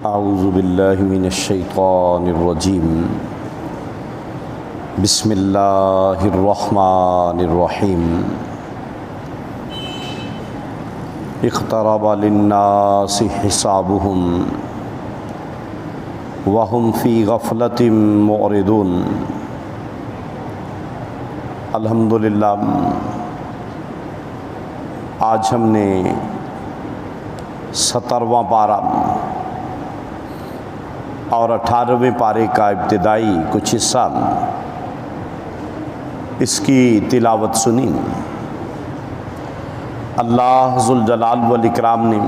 اعوذ باللہ من الشیطان الرجیم بسم اللہ الرحمن الرحیم اقترب للناس حسابهم وهم فی غفلۃ معرضون۔ الحمدللہ آج ہم نے 17واں پارہ اور 18ویں پارے کا ابتدائی کچھ حصہ اس کی تلاوت سنی۔ اللہ ذوالجلال والاکرام نے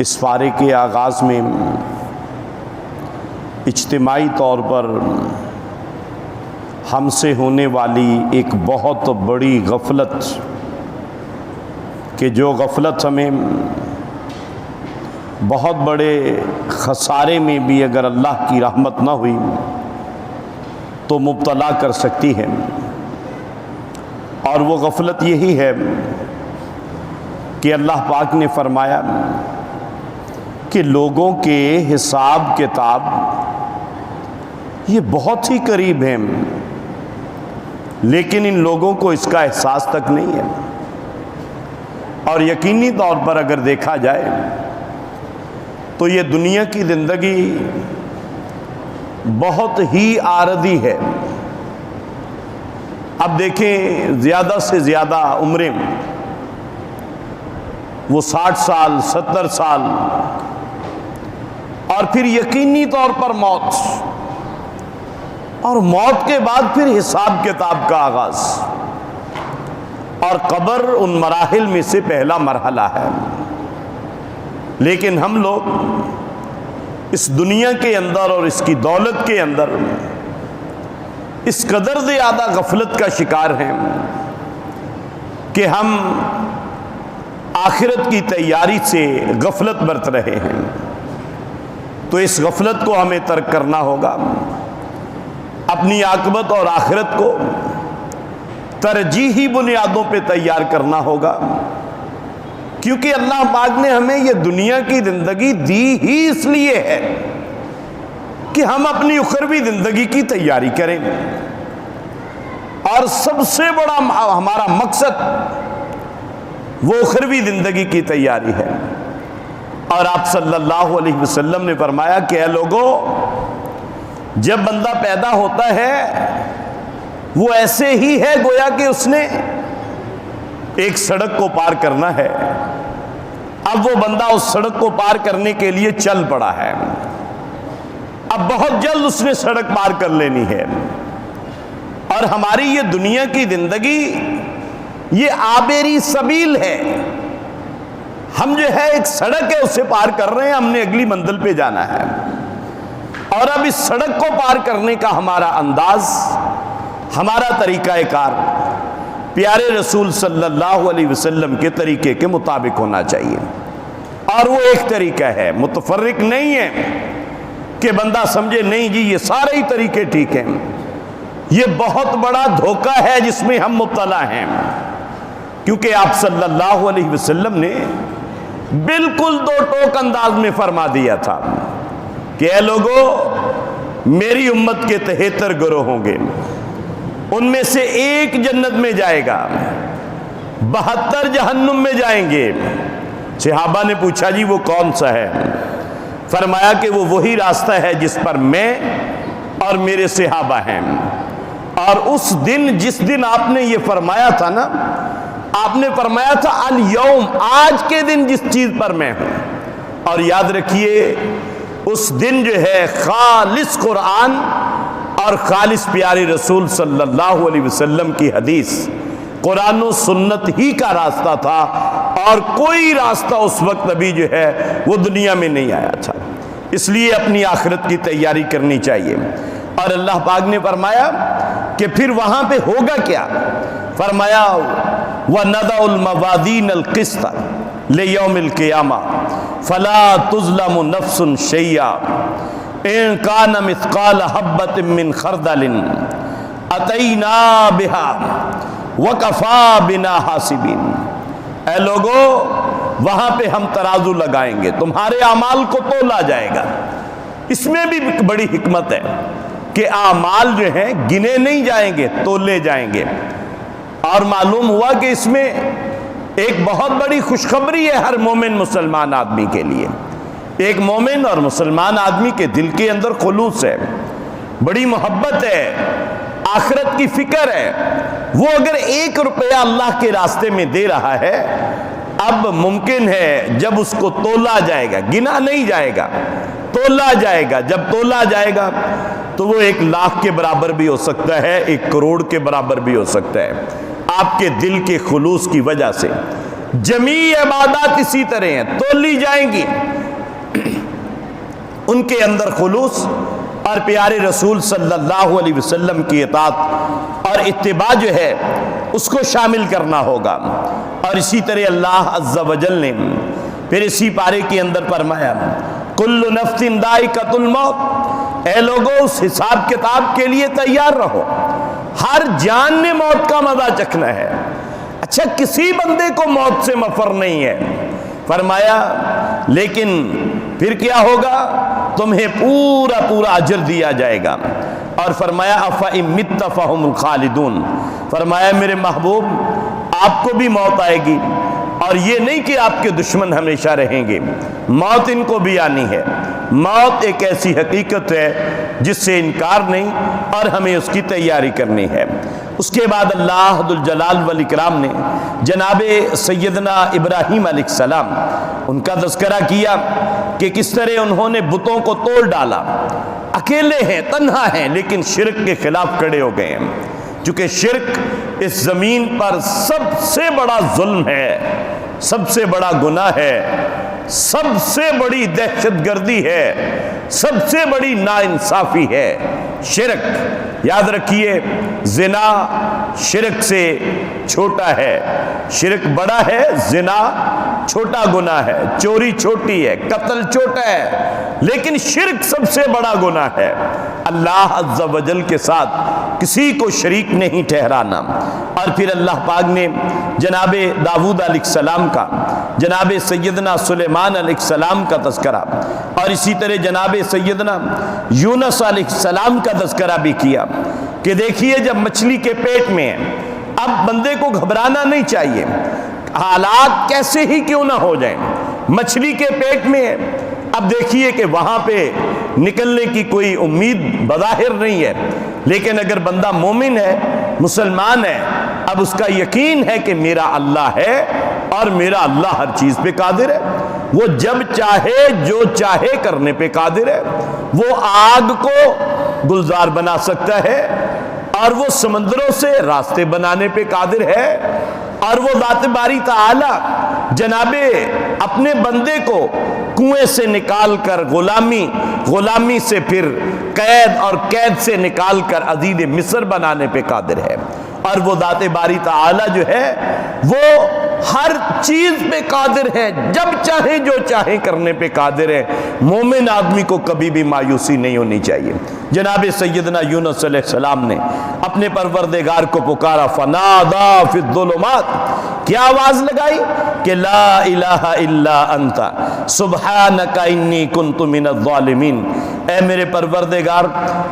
اس پارے کے آغاز میں اجتماعی طور پر ہم سے ہونے والی ایک بہت بڑی غفلت، کہ جو غفلت ہمیں بہت بڑے خسارے میں بھی اگر اللہ کی رحمت نہ ہوئی تو مبتلا کر سکتی ہے، اور وہ غفلت یہی ہے کہ اللہ پاک نے فرمایا کہ لوگوں کے حساب کتاب یہ بہت ہی قریب ہیں، لیکن ان لوگوں کو اس کا احساس تک نہیں ہے۔ اور یقینی طور پر اگر دیکھا جائے تو یہ دنیا کی زندگی بہت ہی عارضی ہے۔ اب دیکھیں زیادہ سے زیادہ عمریں وہ 60 سال 70 سال، اور پھر یقینی طور پر موت، اور موت کے بعد پھر حساب کتاب کا آغاز، اور قبر ان مراحل میں سے پہلا مرحلہ ہے۔ لیکن ہم لوگ اس دنیا کے اندر اور اس کی دولت کے اندر اس قدر زیادہ غفلت کا شکار ہیں کہ ہم آخرت کی تیاری سے غفلت برت رہے ہیں۔ تو اس غفلت کو ہمیں ترک کرنا ہوگا، اپنی عاقبت اور آخرت کو ترجیحی بنیادوں پہ تیار کرنا ہوگا، کیونکہ اللہ پاک نے ہمیں یہ دنیا کی زندگی دی ہی اس لیے ہے کہ ہم اپنی اخروی زندگی کی تیاری کریں، اور سب سے بڑا ہمارا مقصد وہ اخروی زندگی کی تیاری ہے۔ اور آپ صلی اللہ علیہ وسلم نے فرمایا کہ اے لوگو، جب بندہ پیدا ہوتا ہے وہ ایسے ہی ہے گویا کہ اس نے ایک سڑک کو پار کرنا ہے۔ اب وہ بندہ اس سڑک کو پار کرنے کے لیے چل پڑا ہے، اب بہت جلد اس نے سڑک پار کر لینی ہے۔ اور ہماری یہ دنیا کی زندگی یہ عابری سبیل ہے، ہم جو ہے ایک سڑک ہے اسے پار کر رہے ہیں، ہم نے اگلی منزل پہ جانا ہے، اور اب اس سڑک کو پار کرنے کا ہمارا انداز، ہمارا طریقہ کار پیارے رسول صلی اللہ علیہ وسلم کے طریقے کے مطابق ہونا چاہیے۔ اور وہ ایک طریقہ ہے، متفرق نہیں ہے کہ بندہ سمجھے نہیں جی یہ سارے ہی طریقے ٹھیک ہیں۔ یہ بہت بڑا دھوکہ ہے جس میں ہم مبتلا ہیں، کیونکہ آپ صلی اللہ علیہ وسلم نے بالکل دو ٹوک انداز میں فرما دیا تھا کہ اے لوگو، میری امت کے 73 گروہ ہوں گے، ان میں سے ایک جنت میں جائے گا، 72 جہنم میں جائیں گے۔ صحابہ نے پوچھا جی وہ کون سا ہے؟ فرمایا کہ وہ وہی راستہ ہے جس پر میں اور میرے صحابہ ہیں۔ اور اس دن جس دن آپ نے یہ فرمایا تھا نا، آپ نے فرمایا تھا الیوم، آج کے دن جس چیز پر میں ہوں۔ اور یاد رکھیے اس دن جو ہے خالص قرآن اور خالص پیارے رسول صلی اللہ علیہ وسلم کی حدیث، قرآن و سنت ہی کا راستہ تھا، اور کوئی راستہ اس وقت ابھی جو ہے وہ دنیا میں نہیں آیا تھا۔ اس لیے اپنی آخرت کی تیاری کرنی چاہیے۔ اور اللہ پاک نے فرمایا کہ پھر وہاں پہ ہوگا کیا؟ فرمایا وَنَضَعُ الْمَوَازِينَ الْقِسْطَ لِيَوْمِ الْقِيَامَةِ فَلَا تُظْلَمُ نَفْسٌ شَيْئًا إِن كَانَ مِثْقَالَ حَبَّةٍ مِّنْ خَرْدَلٍ أَتَيْنَا بِهَا وَكَفَى بِنَا حَاسِبِينَ۔ اے لوگو، وہاں پہ ہم ترازو لگائیں گے، تمہارے اعمال کو تولا جائے گا۔ اس میں بھی بڑی حکمت ہے کہ اعمال جو ہیں گنے نہیں جائیں گے، تولے جائیں گے۔ اور معلوم ہوا کہ اس میں ایک بہت بڑی خوشخبری ہے ہر مومن مسلمان آدمی کے لیے۔ ایک مومن اور مسلمان آدمی کے دل کے اندر خلوص ہے، بڑی محبت ہے، آخرت کی فکر ہے۔ وہ اگر 1 روپیہ اللہ کے راستے میں دے رہا ہے، اب ممکن ہے جب اس کو تولا جائے گا، گنا نہیں جائے گا، تولا جائے گا، جب تولا جائے گا تو وہ 1 لاکھ کے برابر بھی ہو سکتا ہے، 1 کروڑ کے برابر بھی ہو سکتا ہے، آپ کے دل کے خلوص کی وجہ سے۔ جمیع عبادات اسی طرح ہیں، تولی جائیں گی، ان کے اندر خلوص اور پیارے رسول صلی اللہ علیہ وسلم کی اطاعت اور اتباع جو ہے اس کو شامل کرنا ہوگا۔ اور اسی طرح اللہ عز و جل نے پھر اسی پارے کے اندر فرمایا کل نفس ذائقۃ الموت، اے لوگوں اس حساب کتاب کے لیے تیار رہو، ہر جان نے موت کا مزہ چکھنا ہے۔ اچھا، کسی بندے کو موت سے مفر نہیں ہے، فرمایا لیکن پھر کیا ہوگا، تمہیں پورا پورا اجر دیا جائے گا۔ اور فرمایا افإن مت فهم الخالدون، فرمایا میرے محبوب آپ کو بھی موت آئے گی، اور یہ نہیں کہ آپ کے دشمن ہمیشہ رہیں گے، موت ان کو بھی آنی ہے۔ موت ایک ایسی حقیقت ہے جس سے انکار نہیں، اور ہمیں اس کی تیاری کرنی ہے۔ اس کے بعد اللہ ذوالجلال والاکرام نے جناب سیدنا ابراہیم علیہ السلام ان کا تذکرہ کیا کہ کس طرح انہوں نے بتوں کو توڑ ڈالا، اکیلے ہیں، تنہا ہیں، لیکن شرک کے خلاف کھڑے ہو گئے ہیں، چونکہ شرک اس زمین پر سب سے بڑا ظلم ہے، سب سے بڑا گناہ ہے، سب سے بڑی دہشت گردی ہے، سب سے بڑی ناانصافی ہے شرک۔ یاد رکھیے، زنا شرک سے چھوٹا ہے، شرک بڑا ہے، زنا چھوٹا گناہ ہے، چوری چھوٹی ہے، قتل چھوٹا ہے، لیکن شرک سب سے بڑا گناہ ہے۔ اللہ عز و جل کے ساتھ کسی کو شریک نہیں ٹھہرانا۔ اور پھر اللہ پاک نے جناب داؤد علیہ السلام کا، جناب سیدنا سلیمان علیہ السلام کا تذکرہ، اور اسی طرح جناب سیدنا یونس علیہ السلام کا تذکرہ بھی کیا کہ دیکھیے جب مچھلی کے پیٹ میں ہے، اب بندے کو گھبرانا نہیں چاہیے، حالات کیسے ہی کیوں نہ ہو جائیں، مچھلی کے پیٹ میں ہے، اب دیکھیے کہ وہاں پہ نکلنے کی کوئی امید بظاہر نہیں ہے، لیکن اگر بندہ مومن ہے، مسلمان ہے، اب اس کا یقین ہے کہ میرا اللہ ہے اور میرا اللہ ہر چیز پہ قادر ہے، وہ جب چاہے جو چاہے کرنے پہ قادر ہے، وہ آگ کو گلزار بنا سکتا ہے، اور وہ سمندروں سے راستے بنانے پہ قادر ہے، اور وہ ذات باری تعالی جناب اپنے بندے کو کنویں سے نکال کر غلامی سے پھر قید، اور قید سے نکال کر عزیز مصر بنانے پہ قادر ہے۔ اور وہ ذات باری تعالی جو ہے وہ ہر چیز پہ قادر ہے، جب چاہے جو چاہے کرنے پہ قادر ہے۔ مومن آدمی کو کبھی بھی مایوسی نہیں ہونی چاہیے۔ جناب سیدنا یونس علیہ السلام نے اپنے پروردگار کو پکارا، فنادا فی الظلمات، کیا آواز لگائی کہ لا الہ الا انت سبحانک انی کنت من الظالمین، اے میرے پروردگار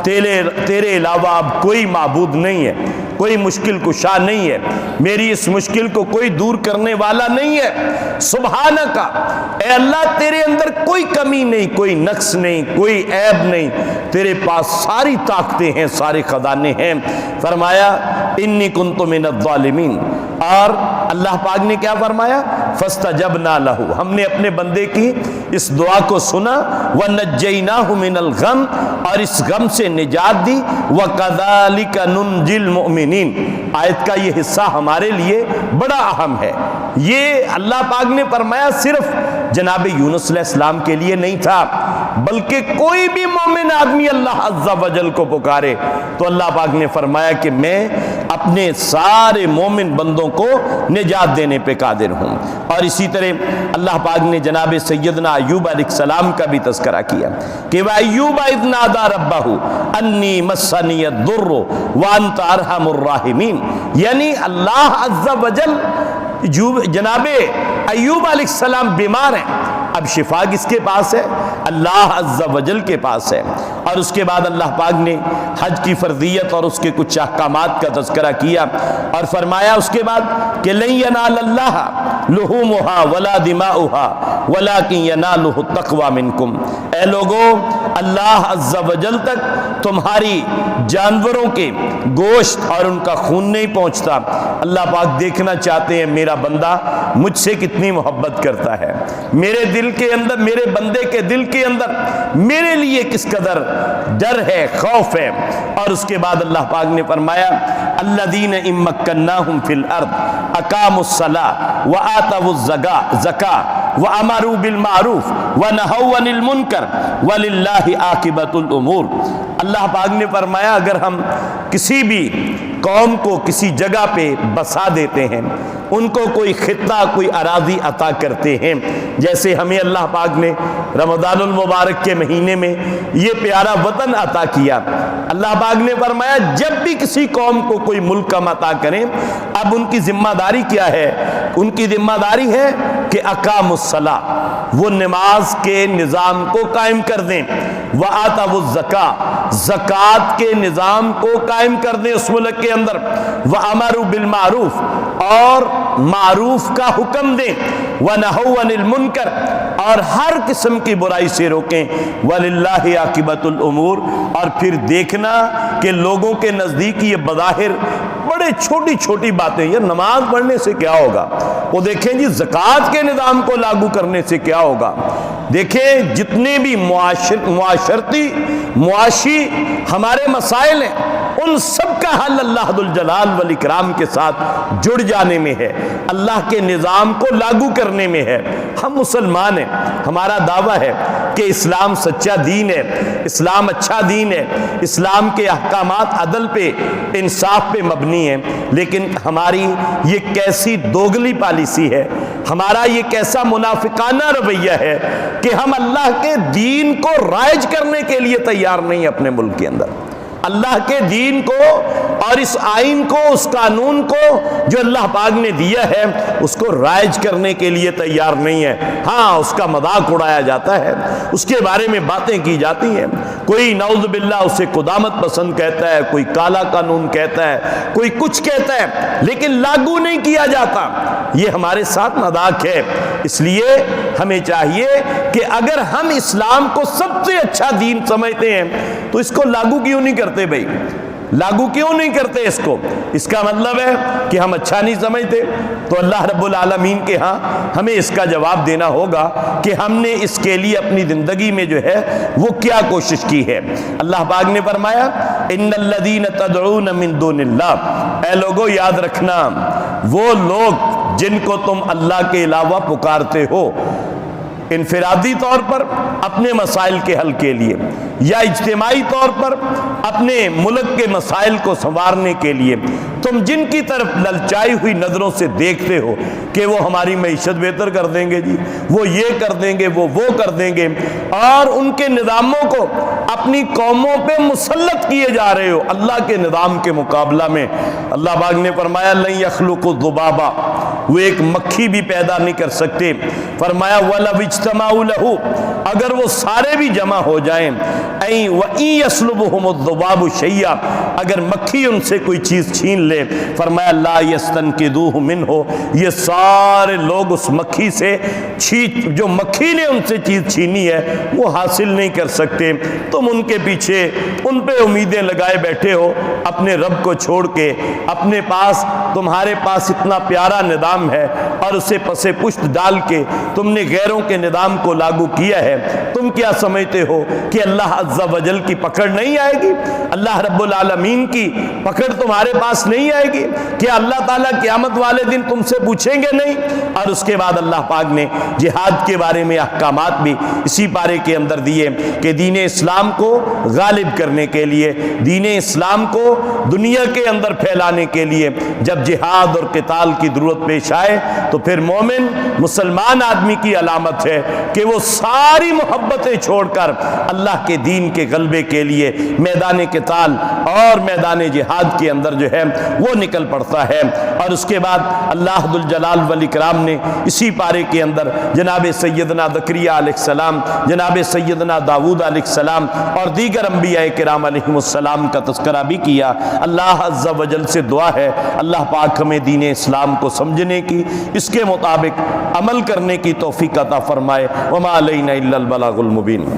تیرے علاوہ اب کوئی معبود نہیں ہے، کوئی مشکل کشا نہیں ہے، میری اس مشکل کو کوئی دور کرنے والا نہیں ہے۔ سبحانک، اے اللہ تیرے اندر کوئی کمی نہیں، کوئی نقص نہیں، کوئی عیب نہیں، تیرے پاس ساری طاقتیں ہیں، سارے خزانے ہیں۔ فرمایا انی کنت من الظالمین، اور اللہ پاک نے کیا فرمایا، فاستجبنا لہ، ہم نے اپنے بندے کی اس دعا کو سنا، ونجیناہ من الغم، اور اس غم سے نجات دی، وکذالک ننجی المؤمنین۔ آیت کا یہ حصہ ہمارے لیے بڑا اہم ہے۔ یہ اللہ پاک نے فرمایا صرف جناب یونس علیہ السلام کے لیے نہیں تھا، بلکہ کوئی بھی مومن آدمی اللہ عز و جل کو پکارے تو اللہ پاک نے فرمایا کہ میں اپنے سارے مومن بندوں کو نجات دینے پہ قادر ہوں۔ اور اسی طرح اللہ پاک نے جناب سیدنا ایوب علیہ السلام کا بھی تذکرہ کیا کہ وَأَيُّوبَ إِذْ نَادَى رَبَّهُ أَنِّي مَسَّنِيَ الضُّرُّ وَأَنْتَ أَرْحَمُ الرَّاحِمِينَ، یعنی اللہ عز و جل جناب ایوب علیہ السلام بیمار ہیں، اب شفا کس کے پاس ہے؟ اللہ عز و جل کے پاس ہے۔ اور اس کے بعد اللہ پاک نے حج کی فرضیت اور اس کے کچھ احکامات کا تذکرہ کیا اور فرمایا اس کے بعد کہ لن ینال اللہ لحومھا ولا دماؤھا ولکن ینالہ التقوی منکم، اے لوگو اللہ عز و جل تک تمہاری جانوروں کے گوشت اور ان کا خون نہیں پہنچتا۔ اللہ پاک دیکھنا چاہتے ہیں میرا بندہ مجھ سے کتنی محبت کرتا ہے، میرے دل کے اندر، میرے بندے کے دل کے اندر میرے لیے کس قدر ڈر ہے، خوف ہے۔ اور اس کے بعد اللہ پاک نے فرمایا الذین ان مکناہم فی الارض اقاموا الصلاۃ وآتوا الزکاۃ وامروا بالمعروف ونہوا عن المنکر وللہ عاقبۃ الامور۔ اللہ پاک نے فرمایا اگر ہم کسی بھی قوم کو کسی جگہ پہ بسا دیتے ہیں، ان کو کوئی خطہ، کوئی اراضی عطا کرتے ہیں، جیسے ہمیں اللہ پاک نے رمضان المبارک کے مہینے میں یہ پیارا وطن عطا کیا، اللہ پاک نے فرمایا جب بھی کسی قوم کو کوئی ملک ہم عطا کریں، اب ان کی ذمہ داری کیا ہے؟ ان کی ذمہ داری ہے کہ اقاموا الصلاۃ، وہ نماز کے نظام کو قائم کر دیں، وآتوا الزکاۃ، زکوٰۃ کے نظام کو قائم کر دیں اس ملک کے اندر، وامروا بالمعروف، اور معروف کا حکم دیں، ونہوا عن المنکر، اور ہر قسم کی برائی سے روکیں، وللہ عاقبۃ الامور، اور پھر دیکھنا کہ لوگوں کے نزدیک یہ بظاہر بڑے چھوٹی چھوٹی باتیں، یہ نماز پڑھنے سے کیا ہوگا، وہ دیکھیں جی زکوٰۃ کے نظام کو لاگو کرنے سے کیا ہوگا، دیکھیں جتنے بھی معاشی ہمارے مسائل ہیں ان سب کا حل اللہ ذوالجلال والاکرام کے ساتھ جڑ جانے میں ہے، اللہ کے نظام کو لاگو کرنے میں ہے۔ ہم مسلمان ہیں، ہمارا دعویٰ ہے کہ اسلام سچا دین ہے، اسلام اچھا دین ہے، اسلام کے احکامات عدل پہ، انصاف پہ مبنی ہیں، لیکن ہماری یہ کیسی دوگلی پالیسی ہے، ہمارا یہ کیسا منافقانہ رویہ ہے کہ ہم اللہ کے دین کو رائج کرنے کے لیے تیار نہیں اپنے ملک کے اندر، اللہ کے دین کو اور اس آئین کو، اس قانون کو جو اللہ پاک نے دیا ہے اس کو رائج کرنے کے لیے تیار نہیں ہے۔ ہاں اس کا مذاق اڑایا جاتا ہے، اس کے بارے میں باتیں کی جاتی ہیں، کوئی نعوذ باللہ اسے قدامت پسند کہتا ہے، کوئی کالا قانون کہتا ہے، کوئی کچھ کہتا ہے، لیکن لاگو نہیں کیا جاتا، یہ ہمارے ساتھ مذاق ہے۔ اس لیے ہمیں چاہیے کہ اگر ہم اسلام کو سب سے اچھا دین سمجھتے ہیں تو اس کو لاگو کیوں نہیں کرتے بھائی؟ لاگو کیوں نہیں کرتے اس کو؟ اس کا مطلب ہے کہ ہم اچھا نہیں سمجھتے، تو اللہ رب العالمین کے ہاں ہمیں اس کا جواب دینا ہوگا کہ ہم نے اس کے لیے اپنی زندگی میں جو ہے وہ کیا کوشش کی ہے۔ اللہ پاک نے فرمایا ان الذین تدعون من دون اللہ، اے لوگو یاد رکھنا وہ لوگ جن کو تم اللہ کے علاوہ پکارتے ہو، انفرادی طور پر اپنے مسائل کے حل کے لیے یا اجتماعی طور پر اپنے ملک کے مسائل کو سنوارنے کے لیے، تم جن کی طرف للچائی ہوئی نظروں سے دیکھتے ہو کہ وہ ہماری معیشت بہتر کر دیں گے جی، وہ یہ کر دیں گے، وہ کر دیں گے، اور ان کے نظاموں کو اپنی قوموں پہ مسلط کیے جا رہے ہو اللہ کے نظام کے مقابلہ میں، اللہ پاک نے فرمایا لن یخلقوا ذبابا، وہ ایک مکھی بھی پیدا نہیں کر سکتے، فرمایا وَلَوْ اجْتَمَعُوا لَهُ، اگر وہ سارے بھی جمع ہو جائیں، وَإِن يَسْلُبْهُمُ الذُّبَابُ شَيْئًا، اگر مکھی ان سے کوئی چیز چھین لے، فرمایا لَا يَسْتَنْقِذُوهُ مِنْهُ، یہ سارے لوگ اس مکھی سے جو مکھی نے ان سے چیز چھینی ہے وہ حاصل نہیں کر سکتے۔ تم ان کے پیچھے ان پہ امیدیں لگائے بیٹھے ہو اپنے رب کو چھوڑ کے، اپنے پاس تمہارے پاس اتنا پیارا نظام ہے اور اسے پسے پشت ڈال کے تم نے غیروں کے نظام کو لاگو کیا ہے، تم کیا سمجھتے ہو کہ اللہ عز و جل کی پکڑ نہیں آئے گی؟ اللہ رب العالمین کی پکڑ تمہارے پاس نہیں آئے گی؟ کیا اللہ تعالیٰ قیامت والے دن تم سے پوچھیں گے نہیں؟ اور اس کے بعد اللہ پاک نے جہاد کے بارے میں احکامات بھی اسی پارے کے اندر دیے کہ دین اسلام کو غالب کرنے کے لیے، دین اسلام کو دنیا کے اندر پھیلانے کے لیے جب جہاد اور قتال کی ضرورت پیش پیش آئے تو پھر مومن مسلمان آدمی کی علامت ہے کہ وہ ساری محبتیں چھوڑ کر اللہ کے دین کے غلبے کے لیے میدان قتال اور میدان جہاد کے اندر جو ہے وہ نکل پڑتا ہے۔ اور اس کے بعد اللہ ذو الجلال والاکرام نے اسی پارے کے اندر جناب سیدنا زکریا علیہ السلام، جناب سیدنا داؤد علیہ السلام اور دیگر انبیاء کرام علیہم السلام کا تذکرہ بھی کیا۔ اللہ عز و جل سے دعا ہے اللہ پاک ہمیں دین اسلام کو سمجھنے کی، اس کے مطابق عمل کرنے کی توفیق عطا فرمائے۔ وما علینا الا البلاغ المبین۔